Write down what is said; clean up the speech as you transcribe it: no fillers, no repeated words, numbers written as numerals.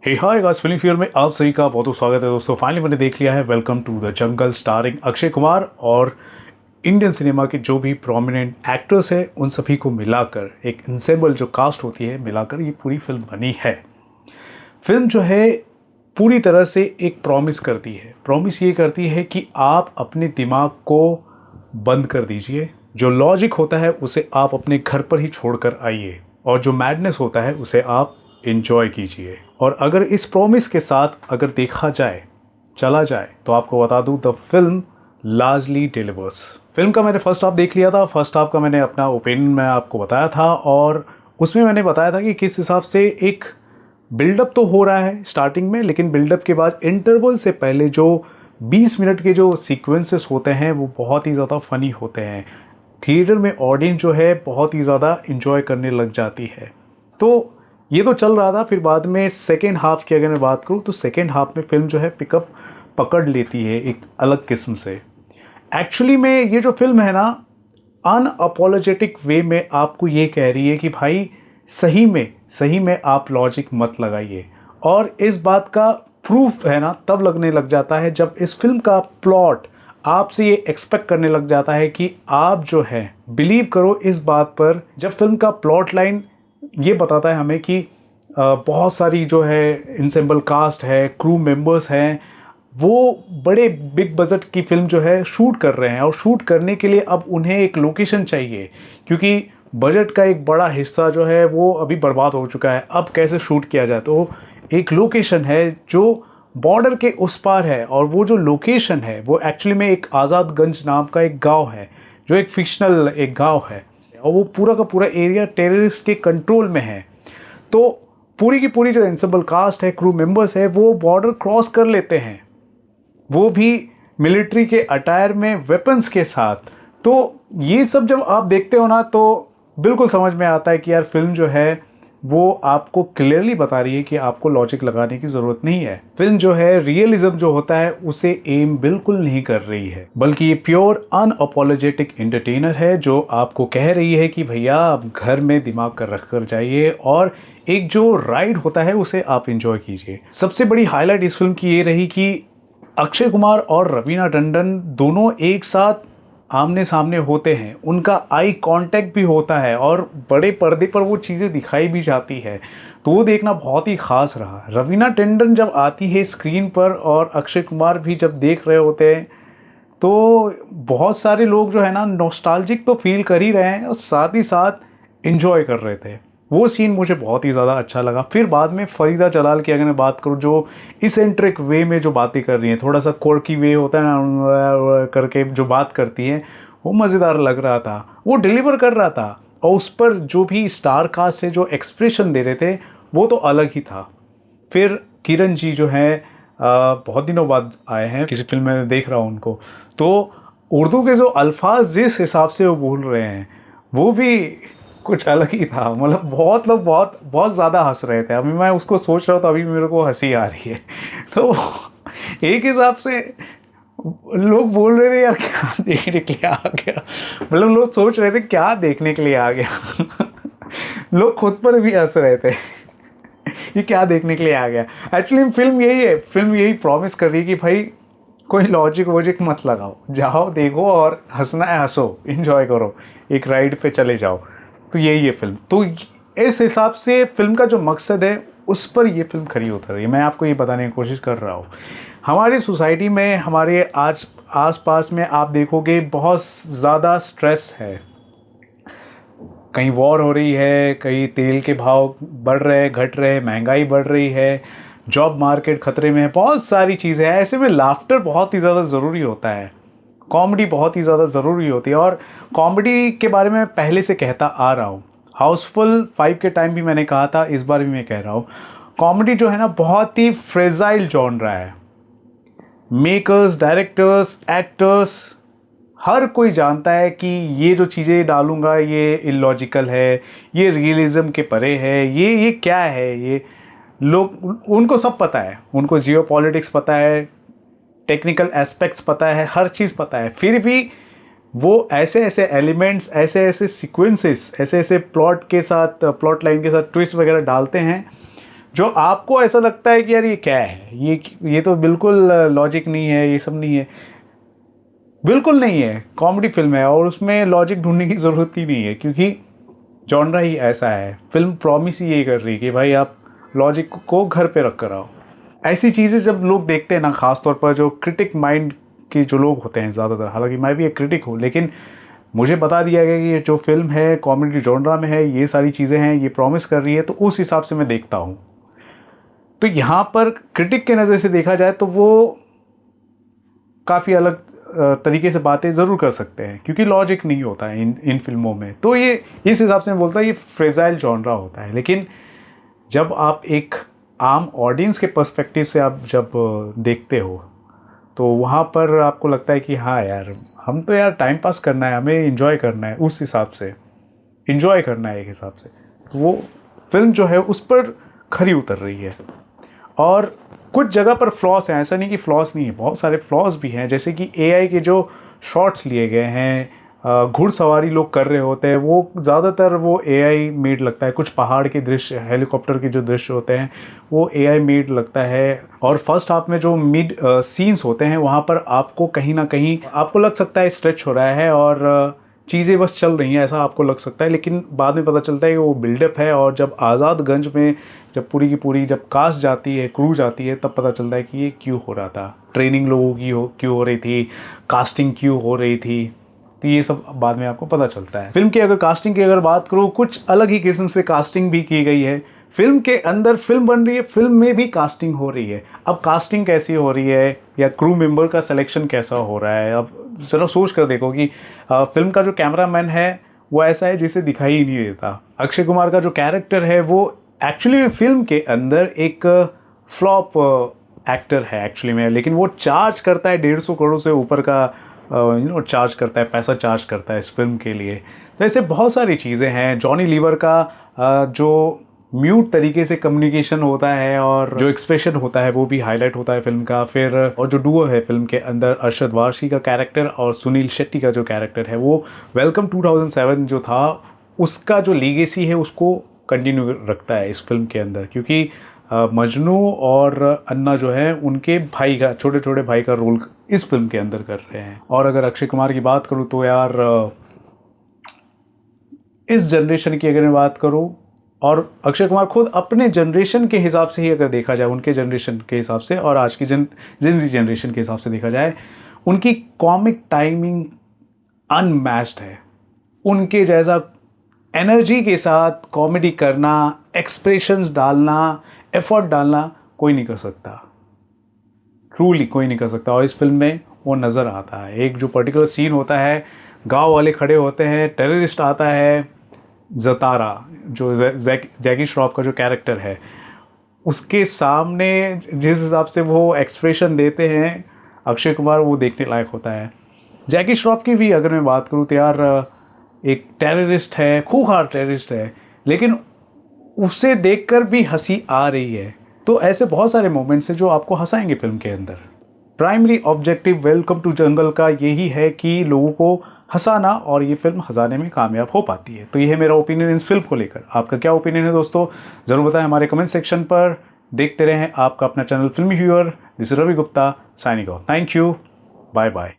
हे hi guys, film fair में आप सभी का बहुत बहुत स्वागत है दोस्तों। फाइनली मैंने देख लिया है welcome to the jungle starring Akshay Kumar और इंडियन सिनेमा के जो भी प्रोमिनेंट एक्टर्स हैं उन सभी को मिलाकर एक इंसेम्बल जो कास्ट होती है मिलाकर ये पूरी फिल्म बनी है। फिल्म जो है पूरी तरह से एक प्रॉमिस करती है। प्रॉमिस ये करती है कि आप अपने दिमाग को बंद कर दीजिए, जो लॉजिक होता है उसे आप अपने घर पर ही छोड़कर आइए और जो मैडनेस होता है उसे आप एंजॉय कीजिए। और अगर इस प्रॉमिस के साथ अगर देखा जाए चला जाए तो आपको बता दूं the film largely delivers. Film का मैंने फर्स्ट हाफ देख लिया था। फर्स्ट हाफ का मैंने अपना ओपिनियन मैं आपको बताया था और उसमें मैंने बताया था कि किस हिसाब से एक बिल्डअप तो हो रहा है स्टार्टिंग में, लेकिन बिल्डअप के बाद इंटरवल से पहले जो 20 मिनट के जो सीक्वेंसेस होते हैं वो बहुत ही ज़्यादा फनी होते हैं। थिएटर में ऑडियंस जो है बहुत ही ज़्यादा इंजॉय करने लग जाती है। तो ये तो चल रहा था। फिर बाद में सेकेंड हाफ की अगर मैं बात करूँ तो सेकेंड हाफ में फिल्म जो है पिकअप पकड़ लेती है एक अलग किस्म से। एक्चुअली में ये जो फिल्म है ना, अनअपोलोजेटिक वे में आपको ये कह रही है कि भाई सही में आप लॉजिक मत लगाइए। और इस बात का प्रूफ है ना तब लगने लग जाता है जब इस फिल्म का प्लॉट आपसे ये एक्सपेक्ट करने लग जाता है कि आप जो है बिलीव करो इस बात पर। जब फिल्म का प्लॉट लाइन ये बताता है हमें कि बहुत सारी जो है इंसेम्बल कास्ट है, क्रू मेंबर्स हैं, वो बड़े बिग बजट की फिल्म जो है शूट कर रहे हैं और शूट करने के लिए अब उन्हें एक लोकेशन चाहिए क्योंकि बजट का एक बड़ा हिस्सा जो है वो अभी बर्बाद हो चुका है। अब कैसे शूट किया जाए, तो एक लोकेशन है जो बॉर्डर के उस पार है और वो जो लोकेशन है वो एक्चुअली में एक आज़ादगंज नाम का एक गांव है जो एक फिक्शनल एक गांव है और वो पूरा का पूरा एरिया टेररिस्ट के कंट्रोल में है। तो पूरी की पूरी जो एंसेंबल कास्ट है, क्रू मेंबर्स है, वो बॉर्डर क्रॉस कर लेते हैं, वो भी मिलिट्री के अटायर में वेपन्स के साथ। तो ये सब जब आप देखते हो ना तो बिल्कुल समझ में आता है कि यार फिल्म जो है वो आपको क्लियरली बता रही है कि आपको लॉजिक लगाने की ज़रूरत नहीं है। फिल्म जो है रियलिज्म जो होता है उसे एम बिल्कुल नहीं कर रही है, बल्कि ये प्योर अनअपोलोजेटिक एंटरटेनर है जो आपको कह रही है कि भैया आप घर में दिमाग कर रख कर जाइए और एक जो राइड होता है उसे आप इंजॉय कीजिए। सबसे बड़ी हाईलाइट इस फिल्म की ये रही कि अक्षय कुमार और रवीना टंडन दोनों एक साथ आमने सामने होते हैं, उनका आई कांटेक्ट भी होता है और बड़े पर्दे पर वो चीज़ें दिखाई भी जाती है, तो वो देखना बहुत ही ख़ास रहा। रवीना टंडन जब आती है स्क्रीन पर और अक्षय कुमार भी जब देख रहे होते हैं तो बहुत सारे लोग जो है ना नॉस्टैल्जिक तो फील कर ही रहे हैं और साथ ही साथ इंजॉय कर रहे थे। वो सीन मुझे बहुत ही ज़्यादा अच्छा लगा। फिर बाद में फरीदा जलाल की अगर मैं बात करूँ जो इसेंट्रिक वे में जो बातें कर रही हैं, थोड़ा सा कोर्की वे होता है ना करके जो बात करती हैं, वो मज़ेदार लग रहा था, वो डिलीवर कर रहा था। और उस पर जो भी स्टार कास्ट है जो एक्सप्रेशन दे रहे थे वो तो अलग ही था। फिर किरण जी जो हैं बहुत दिनों बाद आए हैं किसी फिल्म में देख रहा हूँ उनको, तो उर्दू के जो अल्फाज जिस हिसाब से वो बोल रहे हैं वो भी कुछ अलग ही था। मतलब बहुत लोग बहुत बहुत ज़्यादा हंस रहे थे। अभी मैं उसको सोच रहा हूँ तो अभी मेरे को हंसी आ रही है। तो एक हिसाब से लोग बोल रहे थे यार क्या देखने के लिए आ गया, मतलब लोग सोच रहे थे क्या देखने के लिए आ गया। लोग खुद पर भी हंस रहे थे ये क्या देखने के लिए आ गया। एक्चुअली फिल्म यही है, फिल्म यही प्रॉमिस कर रही है कि भाई कोई लॉजिक वॉजिक मत लगाओ, जाओ देखो और हंसना है हंसो, एंजॉय करो, एक राइड पे चले जाओ। तो यही है फिल्म। तो इस हिसाब से फिल्म का जो मकसद है उस पर ये फिल्म खरी उतर रही है। मैं आपको ये बताने की कोशिश कर रहा हूँ हमारी सोसाइटी में, हमारे आज आस पास में आप देखोगे बहुत ज़्यादा स्ट्रेस है। कहीं वॉर हो रही है, कहीं तेल के भाव बढ़ रहे हैं घट रहे हैं, महंगाई बढ़ रही है, जॉब मार्केट खतरे में है, बहुत सारी चीज़ें हैं। ऐसे में लाफ्टर बहुत ही ज़्यादा ज़रूरी होता है, कॉमेडी बहुत ही ज़्यादा ज़रूरी होती है। और कॉमेडी के बारे में पहले से कहता आ रहा हूँ, हाउसफुल 5 के टाइम भी मैंने कहा था, इस बार भी मैं कह रहा हूँ, कॉमेडी जो है ना बहुत ही फ्रेजाइल जॉनरा है। मेकर्स, डायरेक्टर्स, एक्टर्स हर कोई जानता है कि ये जो चीज़ें डालूंगा ये इलॉजिकल है, ये रियलिज्म के परे है, ये क्या है, ये लोग उनको सब पता है, उनको जियो पॉलिटिक्स पता है, टेक्निकल एस्पेक्ट्स पता है, हर चीज़ पता है। फिर भी वो ऐसे ऐसे एलिमेंट्स, ऐसे ऐसे सीक्वेंसेस, ऐसे ऐसे प्लॉट के साथ, प्लॉट लाइन के साथ ट्विस्ट वगैरह डालते हैं जो आपको ऐसा लगता है कि यार ये क्या है, ये तो बिल्कुल लॉजिक नहीं है, ये सब नहीं है, बिल्कुल नहीं है। कॉमेडी फिल्म है और उसमें लॉजिक ढूंढने की ज़रूरत ही नहीं है, क्योंकि जॉनरा ही ऐसा है। फिल्म प्रॉमिस ही ये कर रही है कि भाई आप लॉजिक को घर पे रख कर आओ। ऐसी चीज़ें जब लोग देखते हैं ना, ख़ासतौर पर जो क्रिटिक माइंड के जो लोग होते हैं ज़्यादातर, हालांकि मैं भी एक क्रिटिक हूँ, लेकिन मुझे बता दिया गया कि ये जो फिल्म है कॉमेडी जॉनरा में है, ये सारी चीज़ें हैं, ये प्रॉमिस कर रही है, तो उस हिसाब से मैं देखता हूँ। तो यहाँ पर क्रिटिक के नज़र से देखा जाए तो वो काफ़ी अलग तरीके से बातें ज़रूर कर सकते हैं, क्योंकि लॉजिक नहीं होता है इन फिल्मों में। तो ये इस हिसाब से मैं बोलता हूँ ये फ्रेजाइल जॉनरा होता है। लेकिन जब आप एक आम ऑडियंस के पर्सपेक्टिव से आप जब देखते हो, तो वहाँ पर आपको लगता है कि हाँ यार, हम तो यार टाइम पास करना है, हमें इन्जॉय करना है, उस हिसाब से इन्जॉय करना है एक हिसाब से। तो वो फिल्म जो है उस पर खरी उतर रही है। और कुछ जगह पर फ्लॉस हैं, ऐसा नहीं कि फ्लॉस नहीं है, बहुत सारे फ्लॉस भी हैं। जैसे कि एआई के जो शॉट्स लिए गए हैं, घुड़सवारी लोग कर रहे होते हैं, वो ज़्यादातर वो एआई मेड लगता है। कुछ पहाड़ के दृश्य, हेलीकॉप्टर के जो दृश्य होते हैं, वो एआई मेड लगता है। और फर्स्ट हाफ में जो मिड सीन्स होते हैं, वहाँ पर आपको कहीं ना कहीं आपको लग सकता है स्ट्रेच हो रहा है और चीज़ें बस चल रही हैं, ऐसा आपको लग सकता है। लेकिन बाद में पता चलता है कि वो बिल्डअप है। और जब आज़ादगंज में जब पूरी की पूरी जब कास्ट जाती है, क्रू जाती है, तब पता चलता है कि ये क्यों हो रहा था, ट्रेनिंग लोगों की क्यों हो रही थी, कास्टिंग क्यों हो रही थी। तो ये सब बाद में आपको पता चलता है। फिल्म की अगर कास्टिंग की अगर बात करूँ, कुछ अलग ही किस्म से कास्टिंग भी की गई है। फिल्म के अंदर फिल्म बन रही है, फिल्म में भी कास्टिंग हो रही है। अब कास्टिंग कैसी हो रही है या क्रू मेंबर का सिलेक्शन कैसा हो रहा है, अब ज़रा सोच कर देखो कि फिल्म का जो कैमरामैन है वो ऐसा है जिसे दिखाई ही नहीं देता। अक्षय कुमार का जो कैरेक्टर है वो एक्चुअली में फिल्म के अंदर एक फ्लॉप एक्टर है एक्चुअली में, लेकिन वो चार्ज करता है 150 करोड़ से ऊपर का चार्ज करता है, पैसा चार्ज करता है इस फिल्म के लिए। तो ऐसे बहुत सारी चीज़ें हैं। जॉनी लीवर का जो म्यूट तरीके से कम्युनिकेशन होता है और जो एक्सप्रेशन होता है वो भी हाईलाइट होता है फिल्म का। फिर और जो डुओ है फिल्म के अंदर, अरशद वारसी का कैरेक्टर और सुनील शेट्टी का जो कैरेक्टर है, वो वेलकम 2007 जो था उसका जो लीगेसी है उसको कंटिन्यू रखता है इस फिल्म के अंदर। क्योंकि मजनू और अन्ना जो है उनके भाई का, छोटे छोटे भाई का रोल इस फिल्म के अंदर कर रहे हैं। और अगर अक्षय कुमार की बात करूँ तो यार इस जनरेशन की अगर मैं बात करूँ, और अक्षय कुमार खुद अपने जनरेशन के हिसाब से ही अगर देखा जाए, उनके जनरेशन के हिसाब से और आज की जेनजी जनरेशन के हिसाब से देखा जाए, उनकी कॉमिक टाइमिंग अनमैच्ड है। उनके जैसा एनर्जी के साथ कॉमेडी करना, एक्सप्रेशंस डालना, एफर्ट डालना कोई नहीं कर सकता, ट्रूली कोई नहीं कर सकता। और इस फिल्म में वो नज़र आता है। एक जो पर्टिकुलर सीन होता है, गांव वाले खड़े होते हैं, टेररिस्ट आता है, ज़तारा जो जैकी श्रॉफ का जो कैरेक्टर है, उसके सामने जिस हिसाब से वो एक्सप्रेशन देते हैं अक्षय कुमार, वो देखने लायक होता है। जैकी श्रॉफ की भी अगर मैं बात करूँ तो यार एक टेररिस्ट है, खूंखार टेररिस्ट है, लेकिन उसे देखकर भी हंसी आ रही है। तो ऐसे बहुत सारे मोमेंट्स हैं जो आपको हंसाएंगे फिल्म के अंदर। प्राइमरी ऑब्जेक्टिव वेलकम टू जंगल का यही है कि लोगों को हंसाना, और ये फिल्म हंसाने में कामयाब हो पाती है। तो ये है मेरा ओपिनियन इस फिल्म को लेकर। आपका क्या ओपिनियन है दोस्तों, ज़रूर बताएं हमारे कमेंट सेक्शन पर। देखते रहें आपका अपना channel filmy viewer. This is Ravi Gupta signing off. Thank you, bye bye.